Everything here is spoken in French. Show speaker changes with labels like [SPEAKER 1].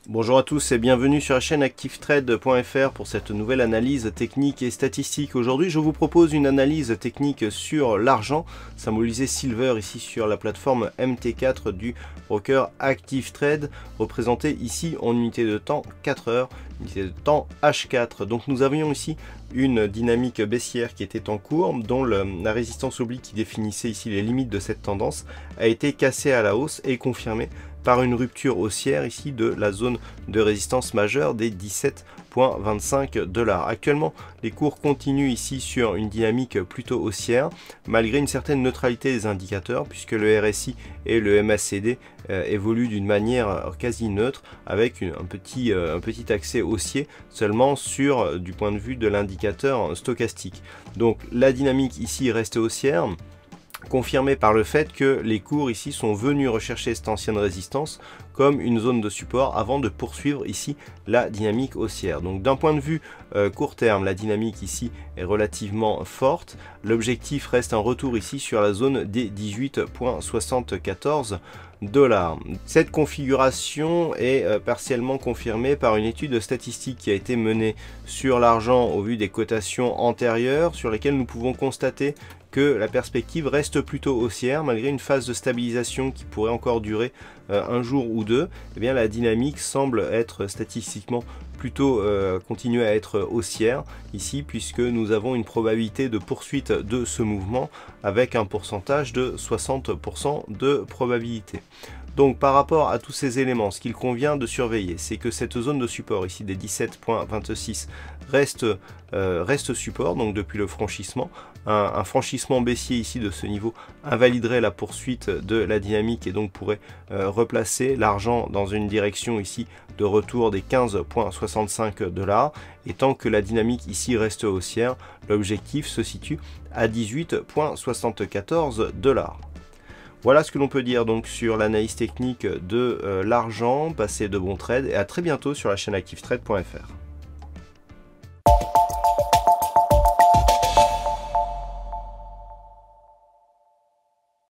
[SPEAKER 1] Bonjour à tous et bienvenue sur la chaîne ActiveTrade.fr pour cette nouvelle analyse technique et statistique. Aujourd'hui, je vous propose une analyse technique sur l'argent, symbolisé Silver ici sur la plateforme MT4 du broker ActiveTrade, représenté ici en unité de temps 4 heures, unité de temps H4. Donc nous avions ici une dynamique baissière qui était en cours, dont la résistance oblique qui définissait ici les limites de cette tendance a été cassée à la hausse et confirmée par une rupture haussière ici de la zone de résistance majeure des 17,25 $. Actuellement, les cours continuent ici sur une dynamique plutôt haussière, malgré une certaine neutralité des indicateurs, puisque le RSI et le MACD évoluent d'une manière quasi neutre, avec un petit accès haussier seulement sur du point de vue de l'indicateur stochastique. Donc la dynamique ici reste haussière, confirmé par le fait que les cours ici sont venus rechercher cette ancienne résistance comme une zone de support avant de poursuivre ici la dynamique haussière. Donc d'un point de vue court terme, la dynamique ici est relativement forte. L'objectif reste un retour ici sur la zone des 18,74 $. Cette configuration est partiellement confirmée par une étude statistique qui a été menée sur l'argent au vu des cotations antérieures, sur lesquelles nous pouvons constater que la perspective reste plutôt haussière malgré une phase de stabilisation qui pourrait encore durer un jour ou deux. Eh bien, la dynamique semble être statistiquement plutôt continuer à être haussière ici, puisque nous avons une probabilité de poursuite de ce mouvement avec un pourcentage de 60% de probabilité. Donc par rapport à tous ces éléments, ce qu'il convient de surveiller, c'est que cette zone de support ici des 17,26 reste support, donc depuis le franchissement. Un franchissement baissier ici de ce niveau invaliderait la poursuite de la dynamique et donc pourrait replacer l'argent dans une direction ici de retour des 15,65 $. Et tant que la dynamique ici reste haussière, l'objectif se situe à 18,74 $. Voilà ce que l'on peut dire donc sur l'analyse technique de l'argent. Passez de bons trades et à très bientôt sur la chaîne ActiveTrade.fr.